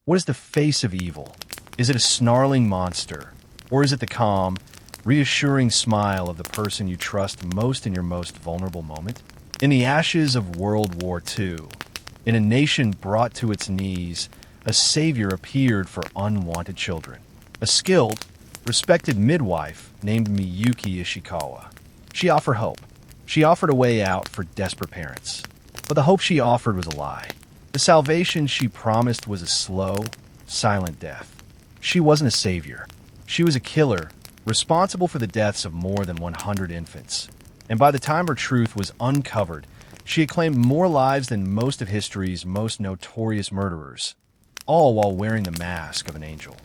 What is the face of evil? Is it a snarling monster? Or is it the calm, reassuring smile of the person you trust most in your most vulnerable moment? In the ashes of World War II, in a nation brought to its knees, a savior appeared for unwanted children. A skilled, respected midwife named Miyuki Ishikawa. She offered hope. She offered a way out for desperate parents. But the hope she offered was a lie. The salvation she promised was a slow, silent death. She wasn't a savior. She was a killer, responsible for the deaths of more than 100 infants. And by the time her truth was uncovered, she had claimed more lives than most of history's most notorious murderers, all while wearing the mask of an angel.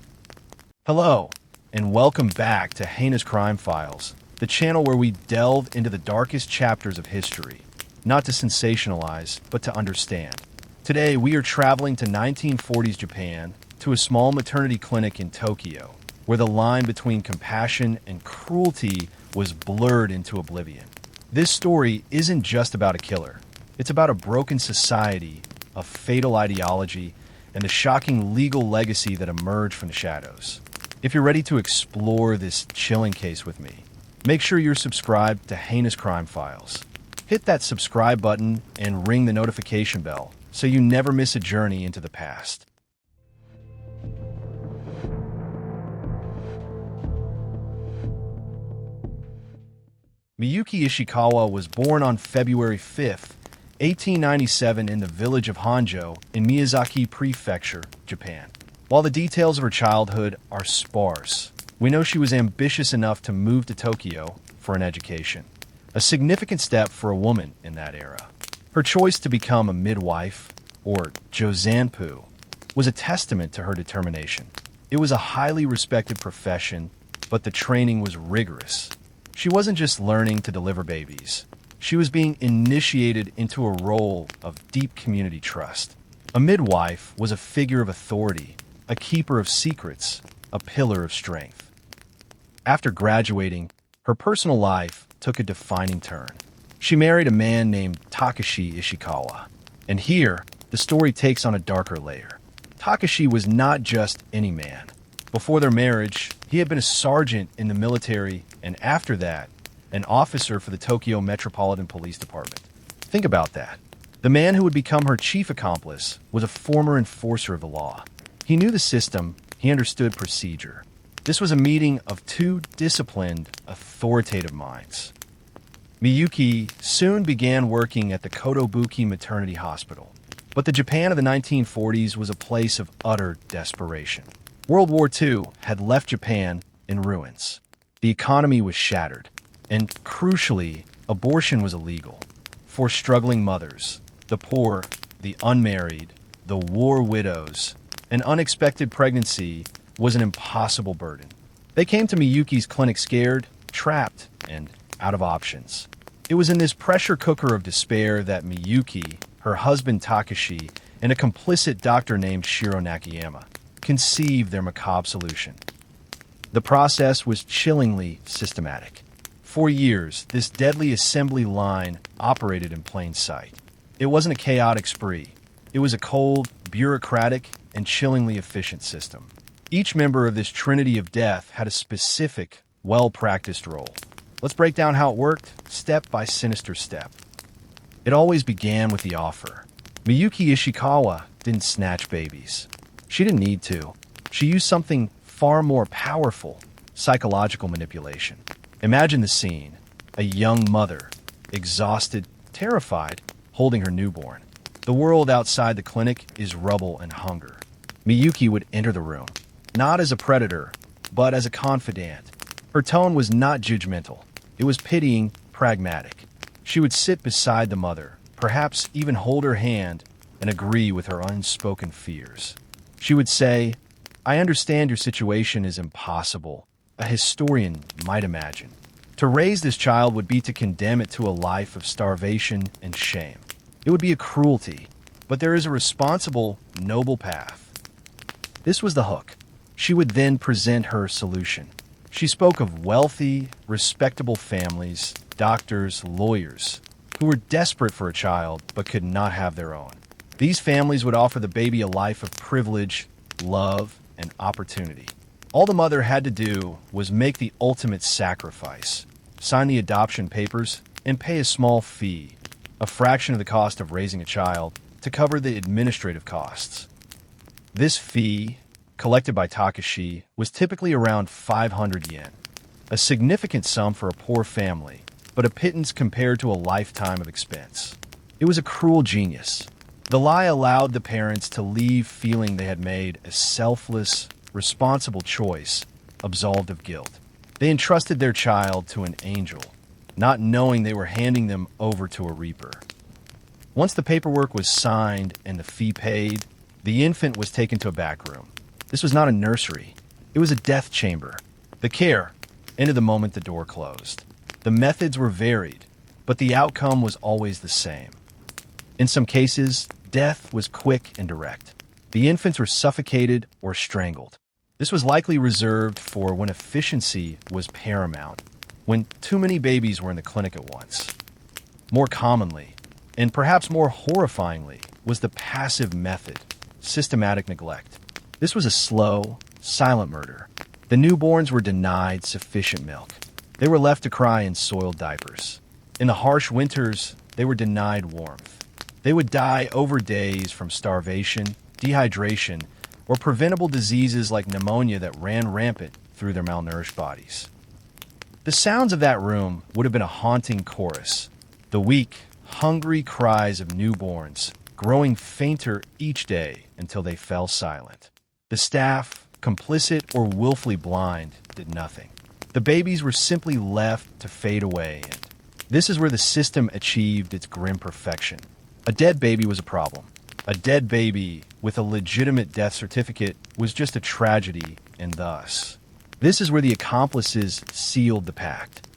Hello, and welcome back to Heinous Crime Files, the channel where we delve into the darkest chapters of history, not to sensationalize, but to understand. Today, we are traveling to 1940s Japan, to a small maternity clinic in Tokyo, where the line between compassion and cruelty was blurred into oblivion. This story isn't just about a killer. It's about a broken society, a fatal ideology, and the shocking legal legacy that emerged from the shadows. If you're ready to explore this chilling case with me, make sure you're subscribed to Heinous Crime Files. Hit that subscribe button and ring the notification bell so you never miss a journey into the past. Miyuki Ishikawa was born on February 5, 1897 in the village of Honjo in Miyazaki Prefecture, Japan. While the details of her childhood are sparse, we know she was ambitious enough to move to Tokyo for an education, a significant step for a woman in that era. Her choice to become a midwife, or jozanpu, was a testament to her determination. It was a highly respected profession, but the training was rigorous. She wasn't just learning to deliver babies. She was being initiated into a role of deep community trust. A midwife was a figure of authority, a keeper of secrets, a pillar of strength. After graduating, her personal life took a defining turn. She married a man named Takashi Ishikawa. And here, the story takes on a darker layer. Takashi was not just any man. Before their marriage, he had been a sergeant in the military, and after that, an officer for the Tokyo Metropolitan Police Department. Think about that. The man who would become her chief accomplice was a former enforcer of the law. He knew the system, he understood procedure. This was a meeting of two disciplined, authoritative minds. Miyuki soon began working at the Kotobuki Maternity Hospital. But the Japan of the 1940s was a place of utter desperation. World War II had left Japan in ruins. The economy was shattered, and crucially, abortion was illegal. For struggling mothers, the poor, the unmarried, the war widows, an unexpected pregnancy was an impossible burden. They came to Miyuki's clinic scared, trapped, and out of options. It was in this pressure cooker of despair that Miyuki, her husband Takashi, and a complicit doctor named Shiro Nakayama conceived their macabre solution. The process was chillingly systematic. For years, this deadly assembly line operated in plain sight. It wasn't a chaotic spree. It was a cold, bureaucratic, and chillingly efficient system. Each member of this trinity of death had a specific, well-practiced role. Let's break down how it worked, step by sinister step. It always began with the offer. Miyuki Ishikawa didn't snatch babies. She didn't need to. She used something far more powerful: psychological manipulation. Imagine the scene: a young mother, exhausted, terrified, holding her newborn. The world outside the clinic is rubble and hunger. Miyuki would enter the room, not as a predator, but as a confidant. Her tone was not judgmental. It was pitying, pragmatic. She would sit beside the mother, perhaps even hold her hand, and agree with her unspoken fears. She would say, "I understand your situation is impossible. A historian might imagine. To raise this child would be to condemn it to a life of starvation and shame. It would be a cruelty, but there is a responsible, noble path." This was the hook. She would then present her solution. She spoke of wealthy, respectable families, doctors, lawyers, who were desperate for a child but could not have their own. These families would offer the baby a life of privilege, love, and opportunity. All the mother had to do was make the ultimate sacrifice, sign the adoption papers, and pay a small fee, a fraction of the cost of raising a child, to cover the administrative costs. This fee, collected by Takashi, was typically around 500 yen, a significant sum for a poor family, but a pittance compared to a lifetime of expense. It was a cruel genius. The lie allowed the parents to leave feeling they had made a selfless, responsible choice, absolved of guilt. They entrusted their child to an angel, not knowing they were handing them over to a reaper. Once the paperwork was signed and the fee paid, the infant was taken to a back room. This was not a nursery. It was a death chamber. The care ended the moment the door closed. The methods were varied, but the outcome was always the same. In some cases, death was quick and direct. The infants were suffocated or strangled. This was likely reserved for when efficiency was paramount, when too many babies were in the clinic at once. More commonly, and perhaps more horrifyingly, was the passive method, systematic neglect. This was a slow, silent murder. The newborns were denied sufficient milk. They were left to cry in soiled diapers. In the harsh winters, they were denied warmth. They would die over days from starvation, dehydration, or preventable diseases like pneumonia that ran rampant through their malnourished bodies. The sounds of that room would have been a haunting chorus. The weak, hungry cries of newborns, growing fainter each day until they fell silent. The staff, complicit or willfully blind, did nothing. The babies were simply left to fade away, and this is where the system achieved its grim perfection. A dead baby was a problem. A dead baby with a legitimate death certificate was just a tragedy, and thus, this is where the accomplices sealed the pact.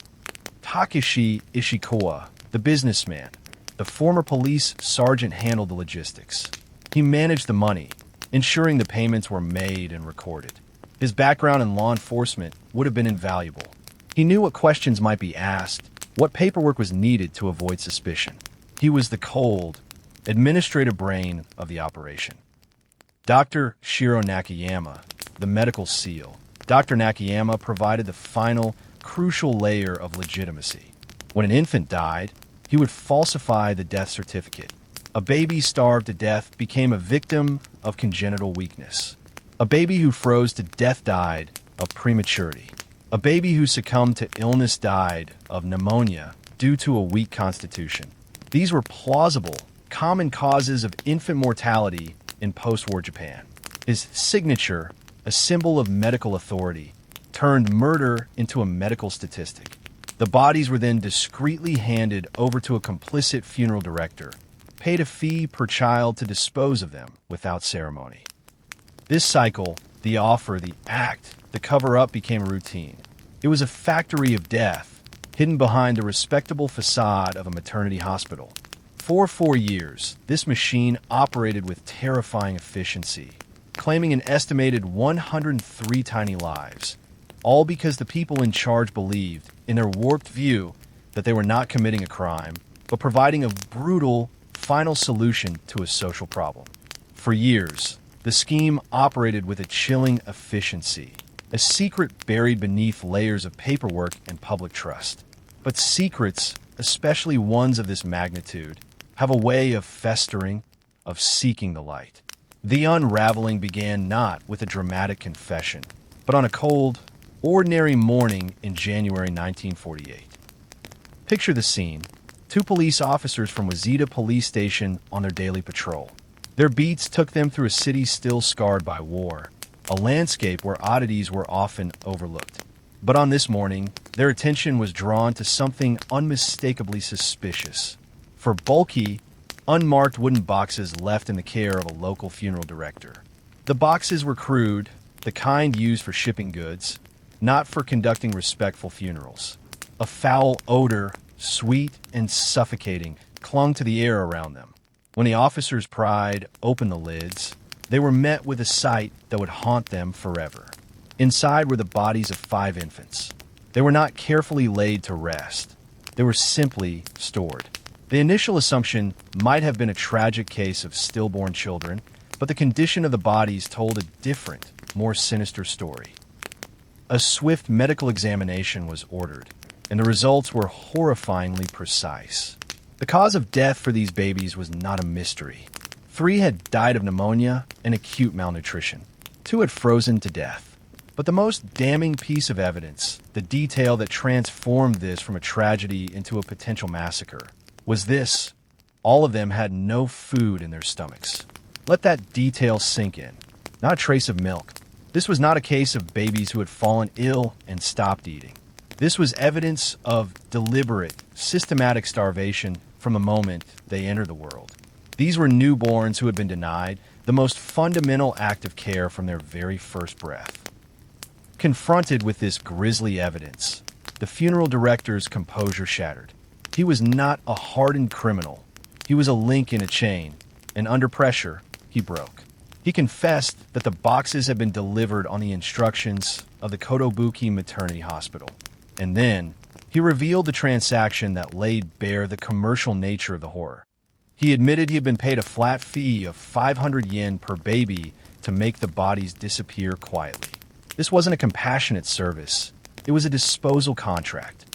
Takashi Ishikawa, the businessman, the former police sergeant, handled the logistics. He managed the money, ensuring the payments were made and recorded. His background in law enforcement would have been invaluable. He knew what questions might be asked, what paperwork was needed to avoid suspicion. He was the cold, administrative brain of the operation. Dr. Shiro Nakayama, the medical seal. Dr. Nakayama provided the final, crucial layer of legitimacy. When an infant died, he would falsify the death certificate. A baby starved to death became a victim of congenital weakness. A baby who froze to death died of prematurity. A baby who succumbed to illness died of pneumonia due to a weak constitution. These were plausible, common causes of infant mortality in post-war Japan. His signature, a symbol of medical authority, turned murder into a medical statistic. The bodies were then discreetly handed over to a complicit funeral director, paid a fee per child to dispose of them without ceremony. This cycle, the offer, the act, the cover-up became routine. It was a factory of death, hidden behind the respectable facade of a maternity hospital. For 4 years, this machine operated with terrifying efficiency, claiming an estimated 103 tiny lives, all because the people in charge believed, in their warped view, that they were not committing a crime, but providing a brutal, final solution to a social problem. For years, the scheme operated with a chilling efficiency, a secret buried beneath layers of paperwork and public trust. But secrets, especially ones of this magnitude, have a way of festering, of seeking the light. The unraveling began not with a dramatic confession, but on a cold, ordinary morning in January 1948. Picture the scene. 2 police officers from Waseda Police Station on their daily patrol. Their beats took them through a city still scarred by war, a landscape where oddities were often overlooked. But on this morning, their attention was drawn to something unmistakably suspicious. For bulky, unmarked wooden boxes left in the care of a local funeral director. The boxes were crude, the kind used for shipping goods, not for conducting respectful funerals. A foul odor, sweet and suffocating, clung to the air around them. When the officers pried open the lids, they were met with a sight that would haunt them forever. Inside were the bodies of 5 infants. They were not carefully laid to rest. They were simply stored. The initial assumption might have been a tragic case of stillborn children, But the condition of the bodies told a different, more sinister story. A swift medical examination was ordered, and the results were horrifyingly precise. The cause of death for these babies was not a mystery. 3 had died of pneumonia and acute malnutrition. 2 had frozen to death. But the most damning piece of evidence, the detail that transformed this from a tragedy into a potential massacre, was this: all of them had no food in their stomachs. Let that detail sink in. Not a trace of milk. This was not a case of babies who had fallen ill and stopped eating. This was evidence of deliberate, systematic starvation from the moment they entered the world. These were newborns who had been denied the most fundamental act of care from their very first breath. Confronted with this grisly evidence, the funeral director's composure shattered. He was not a hardened criminal. He was a link in a chain, and under pressure, he broke. He confessed that the boxes had been delivered on the instructions of the Kotobuki Maternity Hospital. And then, he revealed the transaction that laid bare the commercial nature of the horror. He admitted he had been paid a flat fee of 500 yen per baby to make the bodies disappear quietly. This wasn't a compassionate service. It was a disposal contract.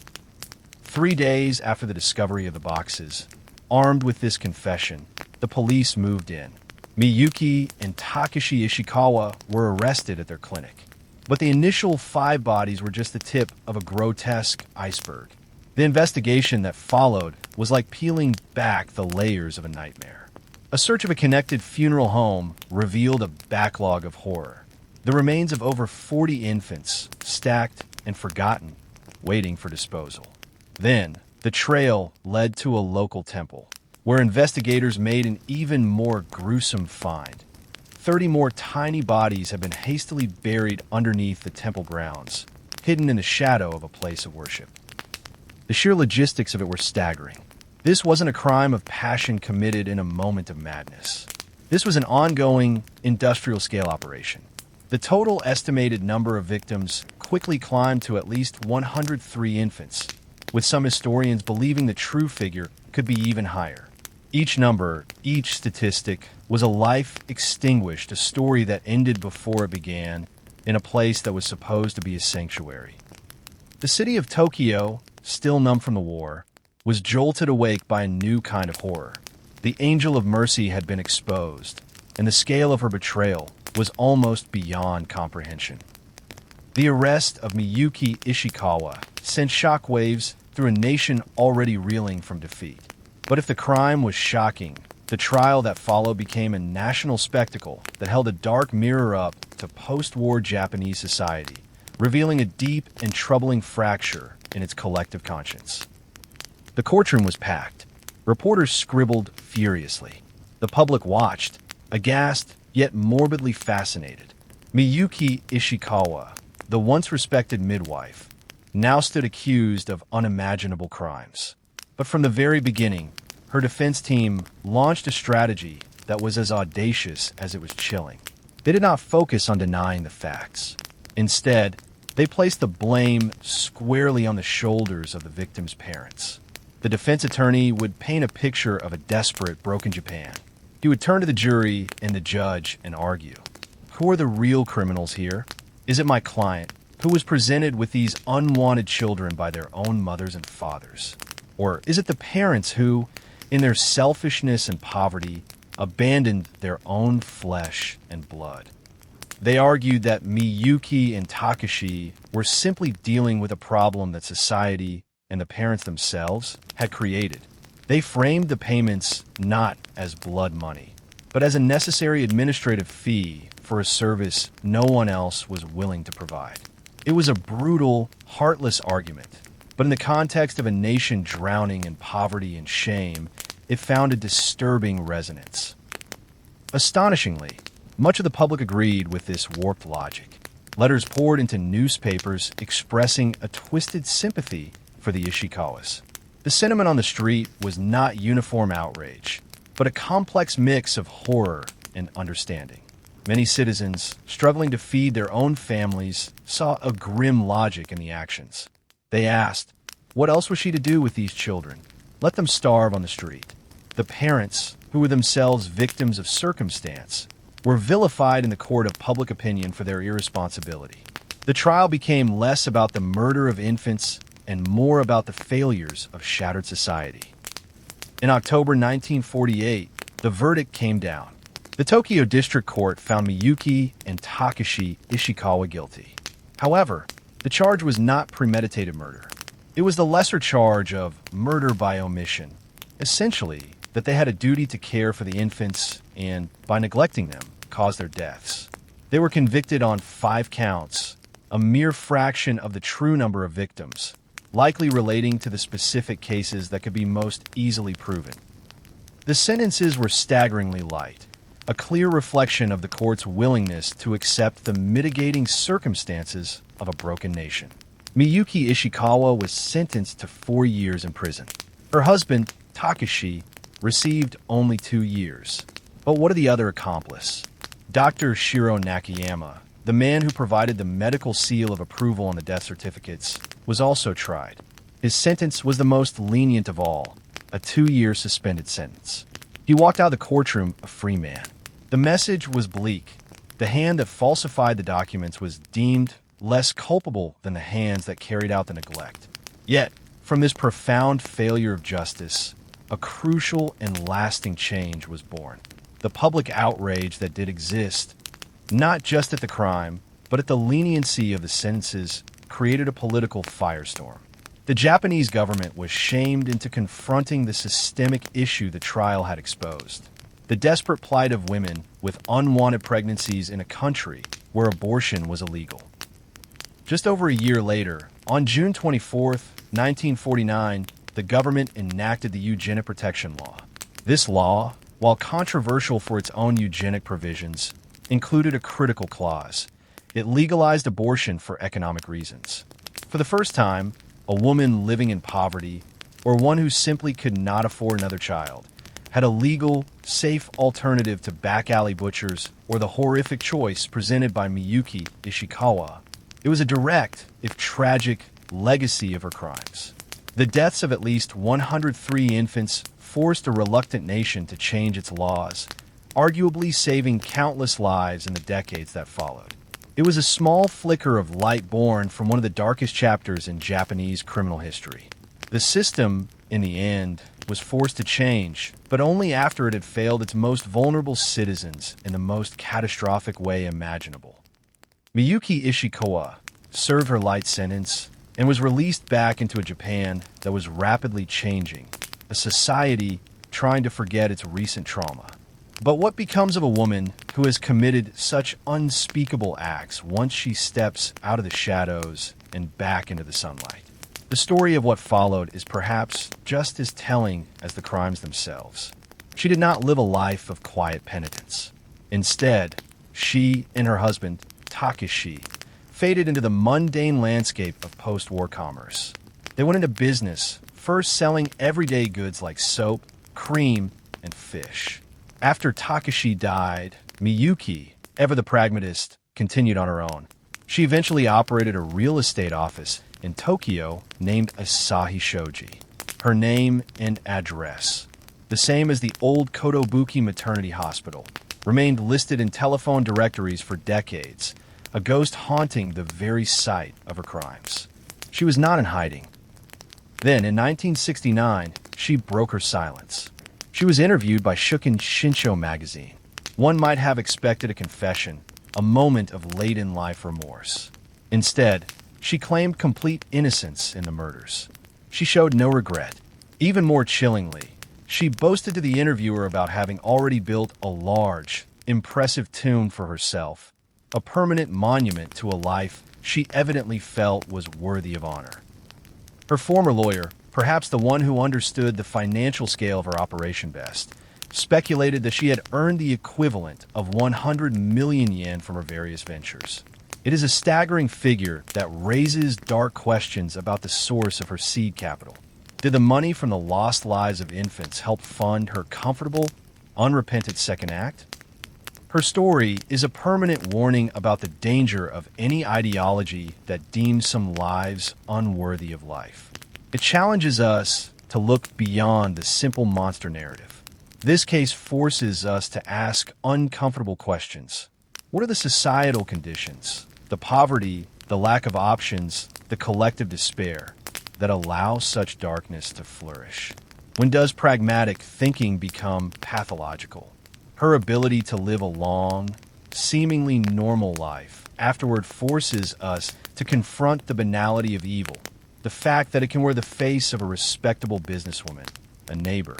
3 days after the discovery of the boxes, armed with this confession, the police moved in. Miyuki and Takeshi Ishikawa were arrested at their clinic. But the initial 5 bodies were just the tip of a grotesque iceberg. The investigation that followed was like peeling back the layers of a nightmare. A search of a connected funeral home revealed a backlog of horror. The remains of over 40 infants, stacked and forgotten, waiting for disposal. Then, the trail led to a local temple, where investigators made an even more gruesome find. 30 more tiny bodies had been hastily buried underneath the temple grounds, hidden in the shadow of a place of worship. The sheer logistics of it were staggering. This wasn't a crime of passion committed in a moment of madness. This was an ongoing, industrial-scale operation. The total estimated number of victims quickly climbed to at least 103 infants, with some historians believing the true figure could be even higher. Each number, each statistic, was a life extinguished, a story that ended before it began, in a place that was supposed to be a sanctuary. The city of Tokyo, still numb from the war, was jolted awake by a new kind of horror. The angel of mercy had been exposed, and the scale of her betrayal was almost beyond comprehension. The arrest of Miyuki Ishikawa sent shockwaves through a nation already reeling from defeat. But if the crime was shocking, the trial that followed became a national spectacle that held a dark mirror up to post-war Japanese society, revealing a deep and troubling fracture in its collective conscience. The courtroom was packed. Reporters scribbled furiously. The public watched, aghast yet morbidly fascinated. Miyuki Ishikawa, the once respected midwife, now stood accused of unimaginable crimes. But from the very beginning, her defense team launched a strategy that was as audacious as it was chilling. They did not focus on denying the facts. Instead, they placed the blame squarely on the shoulders of the victims' parents. The defense attorney would paint a picture of a desperate, broken Japan. He would turn to the jury and the judge and argue, who are the real criminals here? Is it my client, who was presented with these unwanted children by their own mothers and fathers? Or is it the parents who, in their selfishness and poverty, abandoned their own flesh and blood? They argued that Miyuki and Takeshi were simply dealing with a problem that society and the parents themselves had created. They framed the payments not as blood money, but as a necessary administrative fee for a service no one else was willing to provide. It was a brutal, heartless argument, but in the context of a nation drowning in poverty and shame, it found a disturbing resonance. Astonishingly, much of the public agreed with this warped logic. Letters poured into newspapers expressing a twisted sympathy for the Ishikawas. The sentiment on the street was not uniform outrage, but a complex mix of horror and understanding. Many citizens, struggling to feed their own families, saw a grim logic in the actions. They asked, what else was she to do with these children? Let them starve on the street. The parents, who were themselves victims of circumstance, were vilified in the court of public opinion for their irresponsibility. The trial became less about the murder of infants and more about the failures of shattered society. In October 1948, the verdict came down. The Tokyo District Court found Miyuki and Takashi Ishikawa guilty. However, the charge was not premeditated murder. It was the lesser charge of murder by omission, essentially that they had a duty to care for the infants and, by neglecting them, caused their deaths. They were convicted on 5 counts, a mere fraction of the true number of victims, likely relating to the specific cases that could be most easily proven. The sentences were staggeringly light, a clear reflection of the court's willingness to accept the mitigating circumstances of a broken nation. Miyuki Ishikawa was sentenced to 4 years in prison. Her husband, Takashi, received only 2 years. But what of the other accomplice? Dr. Shiro Nakayama, the man who provided the medical seal of approval on the death certificates, was also tried. His sentence was the most lenient of all, a 2-year suspended sentence. He walked out of the courtroom a free man. The message was bleak. The hand that falsified the documents was deemed less culpable than the hands that carried out the neglect. Yet, from this profound failure of justice, a crucial and lasting change was born. The public outrage that did exist, not just at the crime, but at the leniency of the sentences, created a political firestorm. The Japanese government was shamed into confronting the systemic issue the trial had exposed: the desperate plight of women with unwanted pregnancies in a country where abortion was illegal. Just over a year later, on June 24, 1949, the government enacted the Eugenic Protection Law. This law, while controversial for its own eugenic provisions, included a critical clause. It legalized abortion for economic reasons. For the first time, a woman living in poverty, or one who simply could not afford another child, had a legal, safe alternative to back-alley butchers or the horrific choice presented by Miyuki Ishikawa. It was a direct, if tragic, legacy of her crimes. The deaths of at least 103 infants forced a reluctant nation to change its laws, arguably saving countless lives in the decades that followed. It was a small flicker of light born from one of the darkest chapters in Japanese criminal history. The system, in the end, was forced to change, but only after it had failed its most vulnerable citizens in the most catastrophic way imaginable. Miyuki Ishikawa served her light sentence and was released back into a Japan that was rapidly changing, a society trying to forget its recent trauma. But what becomes of a woman who has committed such unspeakable acts once she steps out of the shadows and back into the sunlight? The story of what followed is perhaps just as telling as the crimes themselves. She did not live a life of quiet penitence. Instead, she and her husband, Takashi, faded into the mundane landscape of post-war commerce. They went into business, first selling everyday goods like soap, cream, and fish. After Takashi died, Miyuki, ever the pragmatist, continued on her own. She eventually operated a real estate office in Tokyo named Asahi Shoji. Her name and address, the same as the old Kotobuki Maternity Hospital, remained listed in telephone directories for decades, a ghost haunting the very site of her crimes. She was not in hiding. Then, in 1969, she broke her silence. She was interviewed by Shukin Shinsho magazine. One might have expected a confession, a moment of late-in-life remorse. Instead, she claimed complete innocence in the murders. She showed no regret. Even more chillingly, she boasted to the interviewer about having already built a large, impressive tomb for herself, a permanent monument to a life she evidently felt was worthy of honor. Her former lawyer, perhaps the one who understood the financial scale of her operation best, speculated that she had earned the equivalent of 100 million yen from her various ventures. It is a staggering figure that raises dark questions about the source of her seed capital. Did the money from the lost lives of infants help fund her comfortable, unrepentant second act? Her story is a permanent warning about the danger of any ideology that deems some lives unworthy of life. It challenges us to look beyond the simple monster narrative. This case forces us to ask uncomfortable questions. What are the societal conditions, the poverty, the lack of options, the collective despair that allow such darkness to flourish? When does pragmatic thinking become pathological? Her ability to live a long, seemingly normal life afterward forces us to confront the banality of evil, the fact that it can wear the face of a respectable businesswoman, a neighbor.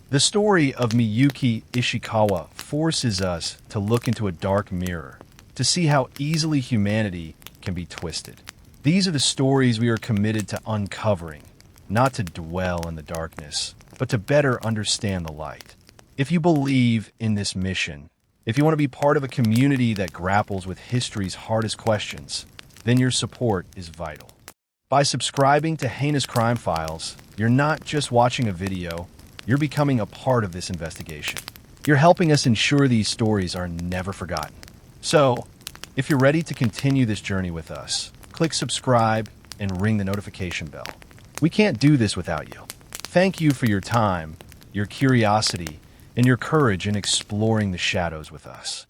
The story of Miyuki Ishikawa forces us to look into a dark mirror, to see how easily humanity can be twisted. These are the stories we are committed to uncovering, not to dwell in the darkness, but to better understand the light. If you believe in this mission, if you want to be part of a community that grapples with history's hardest questions, then your support is vital. By subscribing to Heinous Crime Files, you're not just watching a video, you're becoming a part of this investigation. You're helping us ensure these stories are never forgotten. So, if you're ready to continue this journey with us, click subscribe and ring the notification bell. We can't do this without you. Thank you for your time, your curiosity, and your courage in exploring the shadows with us.